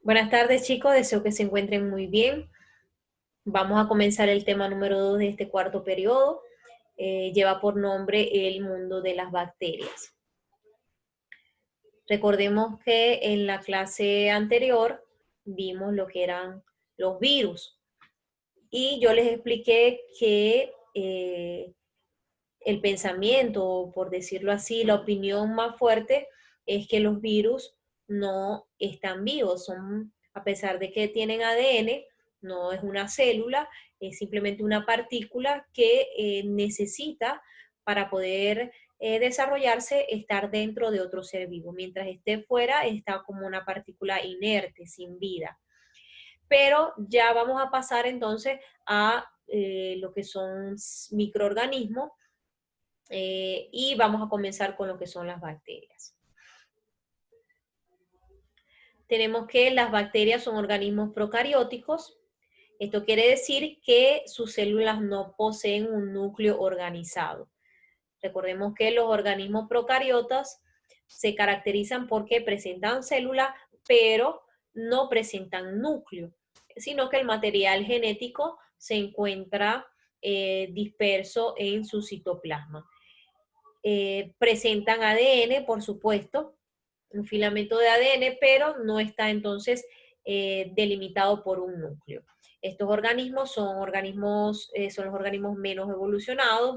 Buenas tardes, chicos. Deseo que se encuentren muy bien. Vamos a comenzar el tema número 2 de este cuarto periodo. Lleva por nombre el mundo de las bacterias. Recordemos que en la clase anterior vimos lo que eran los virus y yo les expliqué que el pensamiento, por decirlo así, la opinión más fuerte es que los virus no están vivos, son, a pesar de que tienen ADN, no es una célula, es simplemente una partícula que necesita para poder desarrollarse, estar dentro de otro ser vivo. Mientras esté fuera, está como una partícula inerte, sin vida. Pero ya vamos a pasar entonces a lo que son microorganismos y vamos a comenzar con lo que son las bacterias. Tenemos que las bacterias son organismos procarióticos. Esto quiere decir que sus células no poseen un núcleo organizado. Recordemos que los organismos procariotas se caracterizan porque presentan células, pero no presentan núcleo, sino que el material genético se encuentra disperso en su citoplasma. Presentan ADN, por supuesto, un filamento de ADN, pero no está entonces delimitado por un núcleo. Estos organismos son los organismos menos evolucionados,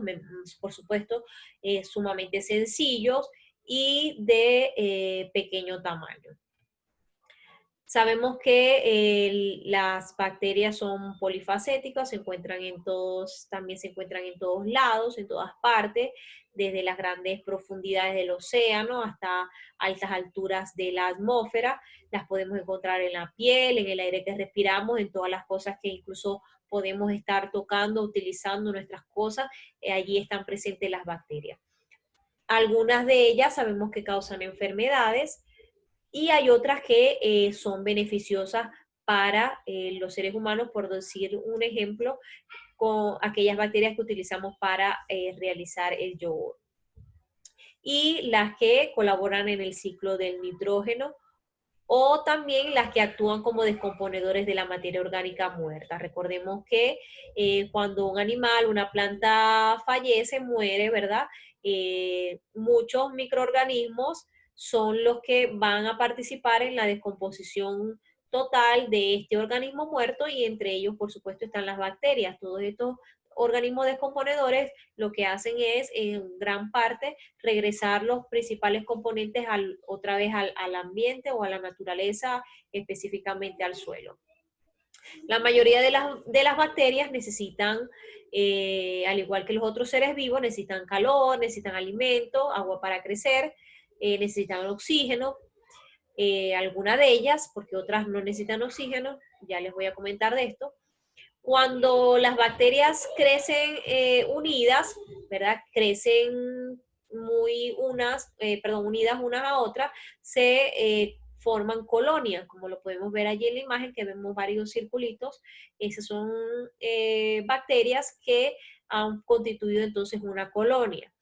por supuesto, sumamente sencillos y de pequeño tamaño. Sabemos que las bacterias son polifacéticas, también se encuentran en todos lados, en todas partes, desde las grandes profundidades del océano hasta altas alturas de la atmósfera. Las podemos encontrar en la piel, en el aire que respiramos, en todas las cosas que incluso podemos estar tocando, utilizando nuestras cosas, allí están presentes las bacterias. Algunas de ellas sabemos que causan enfermedades, y hay otras que son beneficiosas para los seres humanos, por decir un ejemplo, con aquellas bacterias que utilizamos para realizar el yogur. Y las que colaboran en el ciclo del nitrógeno o también las que actúan como descomponedores de la materia orgánica muerta. Recordemos que cuando un animal, una planta fallece, muere, ¿verdad? Muchos microorganismos son los que van a participar en la descomposición total de este organismo muerto y entre ellos, por supuesto, están las bacterias. Todos estos organismos descomponedores lo que hacen es, en gran parte, regresar los principales componentes otra vez al ambiente o a la naturaleza, específicamente al suelo. La mayoría de las bacterias necesitan, al igual que los otros seres vivos, necesitan calor, necesitan alimento, agua para crecer, necesitan oxígeno. Algunas de ellas, porque otras no necesitan oxígeno, ya les voy a comentar de esto. Cuando las bacterias crecen unidas, ¿verdad? Crecen unidas unas a otras, se forman colonias, como lo podemos ver allí en la imagen, que vemos varios circulitos. Esas son bacterias que han constituido entonces una colonia.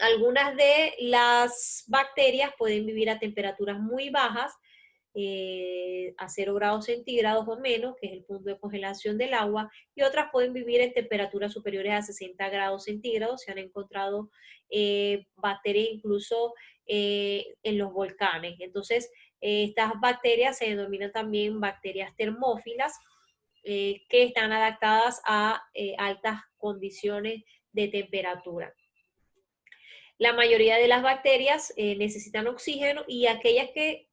Algunas de las bacterias pueden vivir a temperaturas muy bajas, a 0 grados centígrados o menos, que es el punto de congelación del agua, y otras pueden vivir en temperaturas superiores a 60 grados centígrados. Se han encontrado bacterias incluso en los volcanes. Entonces, estas bacterias se denominan también bacterias termófilas, que están adaptadas a altas condiciones de temperatura. La mayoría de las bacterias necesitan oxígeno y aquellas que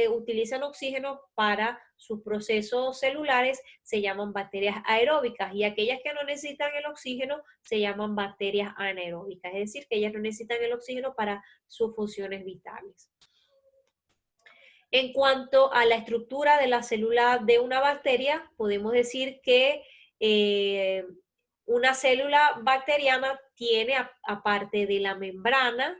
utilizan oxígeno para sus procesos celulares se llaman bacterias aeróbicas y aquellas que no necesitan el oxígeno se llaman bacterias anaeróbicas, es decir, que ellas no necesitan el oxígeno para sus funciones vitales. En cuanto a la estructura de la célula de una bacteria, podemos decir que una célula bacteriana tiene, aparte de la membrana,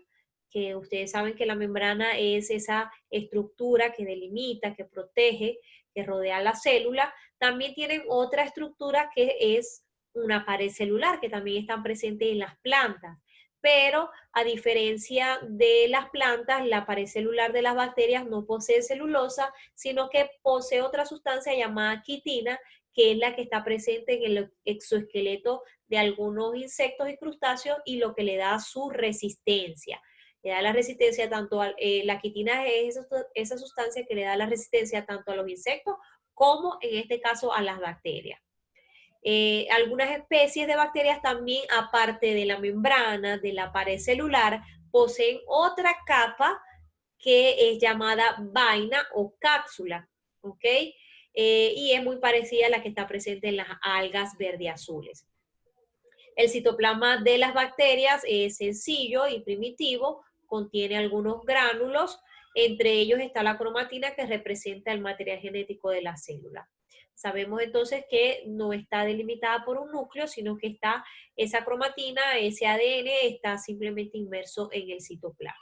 que ustedes saben que la membrana es esa estructura que delimita, que protege, que rodea la célula, también tienen otra estructura que es una pared celular, que también están presentes en las plantas. pero a diferencia de las plantas, la pared celular de las bacterias no posee celulosa, sino que posee otra sustancia llamada quitina, que es la que está presente en el exoesqueleto de algunos insectos y crustáceos y lo que le da su resistencia. Le da la resistencia tanto a, la quitina es esa sustancia que le da la resistencia tanto a los insectos como en este caso a las bacterias. Algunas especies de bacterias también, aparte de la membrana, de la pared celular, poseen otra capa que es llamada vaina o cápsula, ¿ok? Y es muy parecida a la que está presente en las algas verde-azules. El citoplasma de las bacterias es sencillo y primitivo, contiene algunos gránulos, entre ellos está la cromatina que representa el material genético de la célula. Sabemos entonces que no está delimitada por un núcleo, sino que está esa cromatina, ese ADN, está simplemente inmerso en el citoplasma.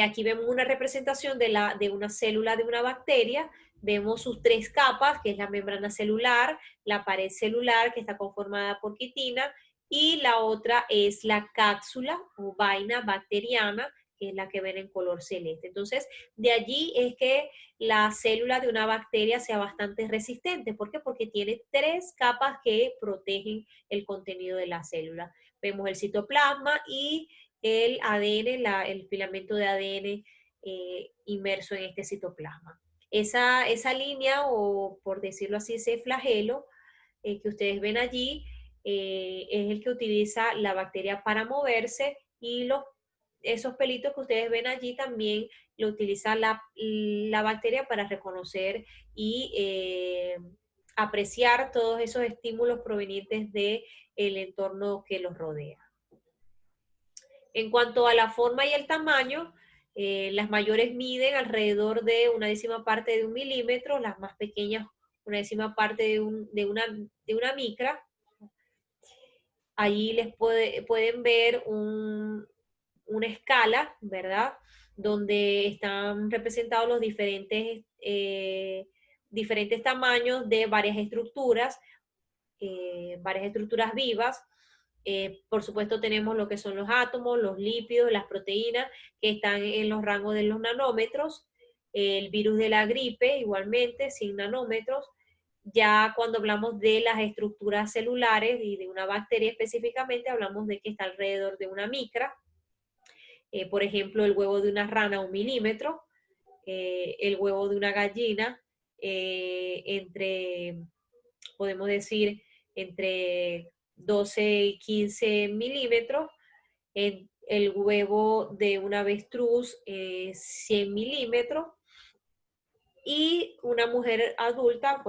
Aquí vemos una representación de una célula de una bacteria. Vemos sus tres capas, que es la membrana celular, la pared celular, que está conformada por quitina, y la otra es la cápsula o vaina bacteriana, que es la que ven en color celeste. Entonces, de allí es que la célula de una bacteria sea bastante resistente. ¿Por qué? Porque tiene tres capas que protegen el contenido de la célula. Vemos el citoplasma y el ADN, el filamento de ADN inmerso en este citoplasma. Esa línea, o por decirlo así, ese flagelo que ustedes ven allí, es el que utiliza la bacteria para moverse y esos pelitos que ustedes ven allí también lo utiliza la bacteria para reconocer y apreciar todos esos estímulos provenientes del entorno que los rodea. En cuanto a la forma y el tamaño, las mayores miden alrededor de una décima parte de un milímetro, las más pequeñas una décima parte de una micra. Allí pueden ver una escala, ¿verdad? Donde están representados los diferentes tamaños de varias estructuras vivas. Por supuesto tenemos lo que son los átomos, los lípidos, las proteínas que están en los rangos de los nanómetros, el virus de la gripe igualmente 100 nanómetros. Ya cuando hablamos de las estructuras celulares y de una bacteria específicamente, hablamos de que está alrededor de una micra. Por ejemplo, el huevo de una rana 1 milímetro, el huevo de una gallina podemos decir, entre 12 y 15 milímetros, el huevo de un avestruz 100 milímetros, y una mujer adulta,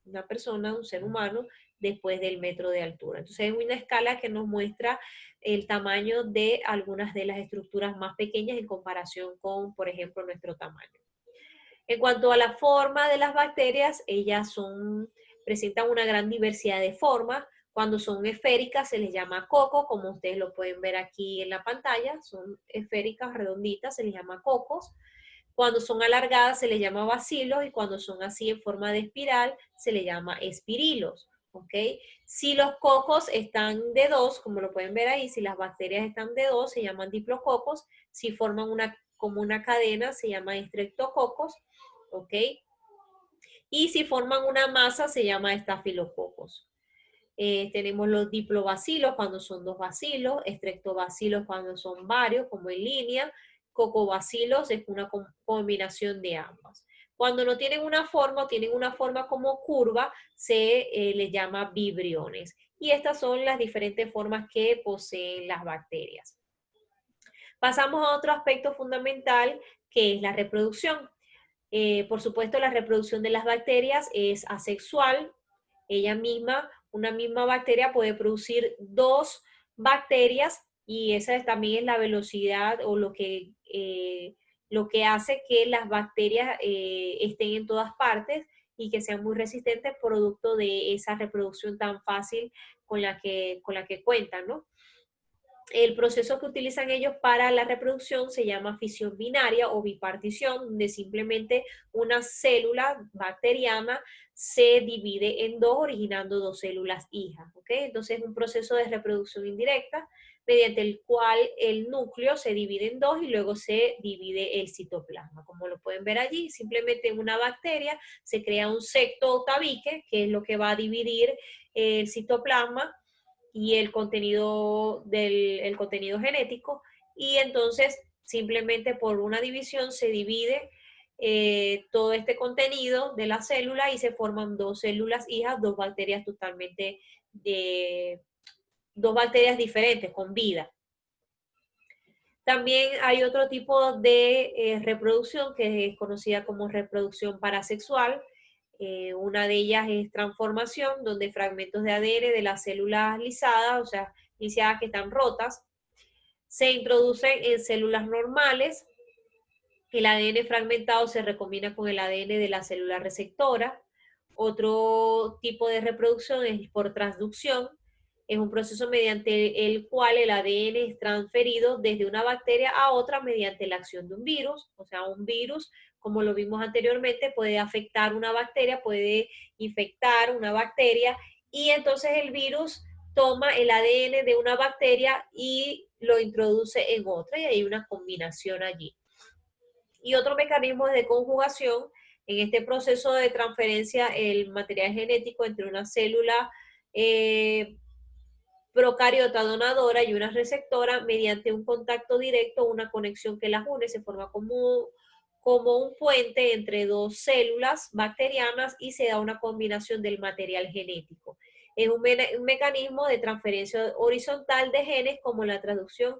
una persona, un ser humano, después del metro de altura. Entonces es una escala que nos muestra el tamaño de algunas de las estructuras más pequeñas en comparación con, por ejemplo, nuestro tamaño. En cuanto a la forma de las bacterias, presentan una gran diversidad de formas. Cuando son esféricas se les llama coco, como ustedes lo pueden ver aquí en la pantalla, son esféricas, redonditas, se les llama cocos. Cuando son alargadas se les llama bacilos, y cuando son así en forma de espiral se les llama espirilos. ¿Ok? Si los cocos están de dos, como lo pueden ver ahí, si las bacterias están de dos se llaman diplococos, si forman como una cadena se llama estreptococos, ¿ok? Y si forman una masa se llama estafilococos. Tenemos los diplobacilos cuando son dos bacilos, estreptobacilos cuando son varios, como en línea, cocobacilos es una combinación de ambas. Cuando no tienen una forma o tienen una forma como curva, se les llama vibriones. Y estas son las diferentes formas que poseen las bacterias. Pasamos a otro aspecto fundamental, que es la reproducción. Por supuesto, la reproducción de las bacterias es asexual. Una misma bacteria puede producir dos bacterias, y esa también es la velocidad o lo que hace que las bacterias estén en todas partes y que sean muy resistentes producto de esa reproducción tan fácil con la que cuentan, ¿no? El proceso que utilizan ellos para la reproducción se llama fisión binaria o bipartición, donde simplemente una célula bacteriana se divide en dos, originando dos células hijas. ¿Ok? Entonces es un proceso de reproducción indirecta mediante el cual el núcleo se divide en dos y luego se divide el citoplasma. Como lo pueden ver allí, simplemente en una bacteria se crea un septo o tabique, que es lo que va a dividir el citoplasma y el contenido genético, y entonces simplemente por una división se divide todo este contenido de la célula y se forman dos células hijas, dos bacterias diferentes con vida. También hay otro tipo de reproducción que es conocida como reproducción parasexual. Una de ellas es transformación, donde fragmentos de ADN de las células lisadas, o sea, lisiadas que están rotas, se introducen en células normales. El ADN fragmentado se recombina con el ADN de la célula receptora. Otro tipo de reproducción es por transducción. Es un proceso mediante el cual el ADN es transferido desde una bacteria a otra mediante la acción de un virus. O sea, un virus, como lo vimos anteriormente, puede afectar una bacteria, puede infectar una bacteria, y entonces el virus toma el ADN de una bacteria y lo introduce en otra, y hay una combinación allí. Y otro mecanismo es de conjugación. En este proceso de transferencia, el material genético entre una célula eh, procariota donadora y una receptora, mediante un contacto directo, una conexión que las une, se forma como un puente entre dos células bacterianas y se da una combinación del material genético. Es un mecanismo de transferencia horizontal de genes, como la traducción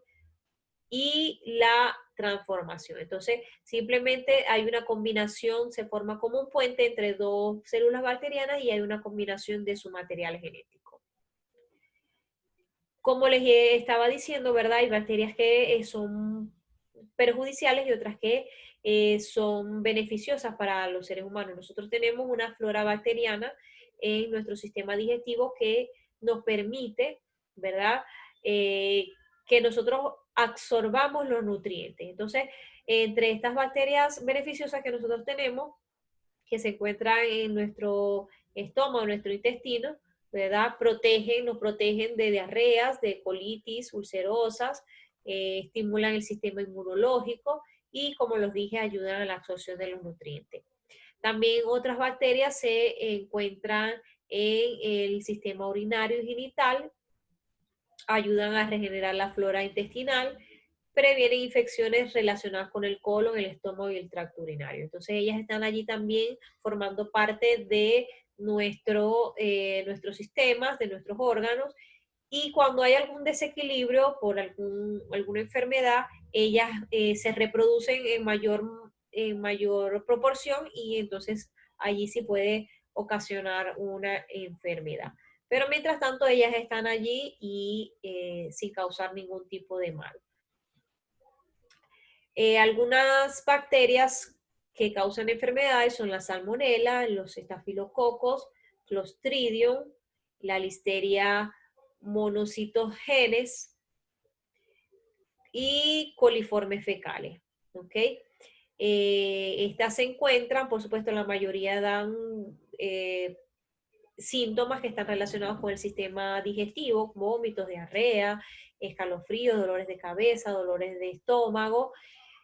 y la transformación. Entonces, simplemente hay una combinación, se forma como un puente entre dos células bacterianas y hay una combinación de su material genético. Como les estaba diciendo, ¿verdad? Hay bacterias que son perjudiciales y otras que son beneficiosas para los seres humanos. Nosotros tenemos una flora bacteriana en nuestro sistema digestivo que nos permite, ¿verdad? Eh, que nosotros absorbamos los nutrientes. Entonces, entre estas bacterias beneficiosas que nosotros tenemos, que se encuentran en nuestro estómago, en nuestro intestino, ¿verdad? Nos protegen de diarreas, de colitis ulcerosas, estimulan el sistema inmunológico y, como los dije, ayudan a la absorción de los nutrientes. También otras bacterias se encuentran en el sistema urinario y genital, ayudan a regenerar la flora intestinal, previenen infecciones relacionadas con el colon, el estómago y el tracto urinario. Entonces ellas están allí también formando parte de nuestros sistemas, de nuestros órganos, y cuando hay algún desequilibrio por alguna enfermedad, ellas se reproducen en mayor proporción, y entonces allí sí puede ocasionar una enfermedad. Pero mientras tanto, ellas están allí y sin causar ningún tipo de mal. Algunas bacterias que causan enfermedades son la salmonela, los estafilococos, Clostridium, la Listeria monocytogenes y coliformes fecales. ¿Ok? Estas se encuentran, por supuesto, la mayoría dan síntomas que están relacionados con el sistema digestivo, vómitos, diarrea, escalofríos, dolores de cabeza, dolores de estómago,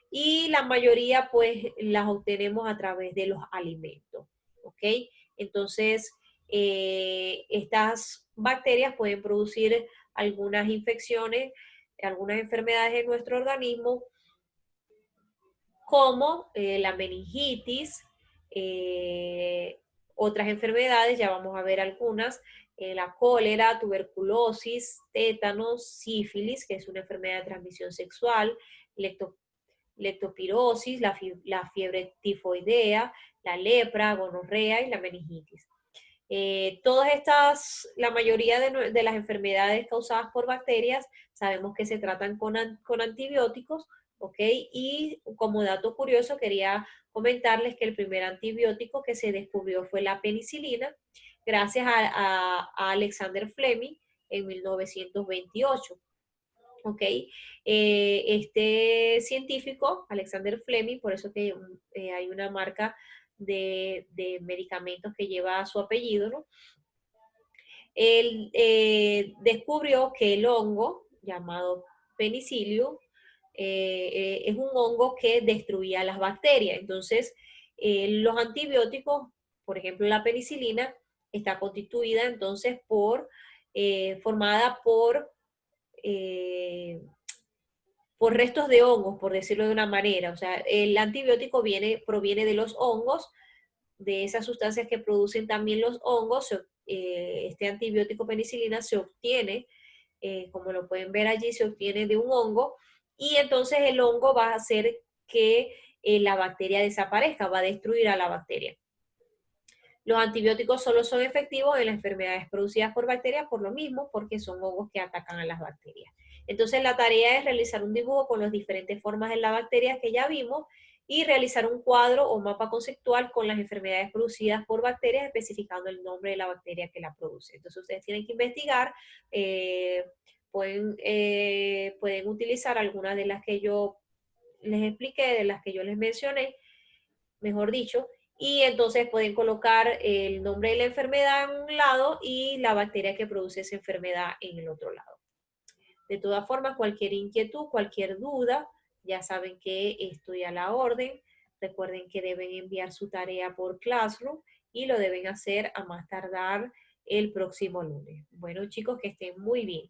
y la mayoría pues las obtenemos a través de los alimentos, ¿ok? Entonces, estas bacterias pueden producir algunas infecciones, algunas enfermedades en nuestro organismo, como la meningitis, eh, otras enfermedades, ya vamos a ver algunas, la cólera, tuberculosis, tétanos, sífilis, que es una enfermedad de transmisión sexual, leptospirosis, la fiebre tifoidea, la lepra, gonorrea y la meningitis. Todas estas, la mayoría de las enfermedades causadas por bacterias, sabemos que se tratan con antibióticos, ¿ok? Y como dato curioso, quería comentarles que el primer antibiótico que se descubrió fue la penicilina, gracias a Alexander Fleming en 1928. ¿ok? Este científico, Alexander Fleming, por eso que hay una marca de medicamentos que lleva su apellido, ¿no? Él descubrió que el hongo, llamado penicillium, es un hongo que destruía las bacterias. Entonces, los antibióticos, por ejemplo, la penicilina, está constituida entonces formada eh, por restos de hongos, por decirlo de una manera. O sea, el antibiótico proviene de los hongos, de esas sustancias que producen también los hongos. Este antibiótico penicilina se obtiene, como lo pueden ver allí, se obtiene de un hongo y entonces el hongo va a hacer que la bacteria desaparezca, va a destruir a la bacteria. Los antibióticos solo son efectivos en las enfermedades producidas por bacterias por lo mismo, porque son hongos que atacan a las bacterias. Entonces la tarea es realizar un dibujo con las diferentes formas de la bacteria que ya vimos y realizar un cuadro o mapa conceptual con las enfermedades producidas por bacterias, especificando el nombre de la bacteria que la produce. Entonces ustedes tienen que investigar, eh, pueden utilizar algunas de las que yo les expliqué, de las que yo les mencioné, mejor dicho, y entonces pueden colocar el nombre de la enfermedad en un lado y la bacteria que produce esa enfermedad en el otro lado. De todas formas, cualquier inquietud, cualquier duda, ya saben que estoy a la orden. Recuerden que deben enviar su tarea por Classroom y lo deben hacer a más tardar el próximo lunes. Bueno, chicos, que estén muy bien.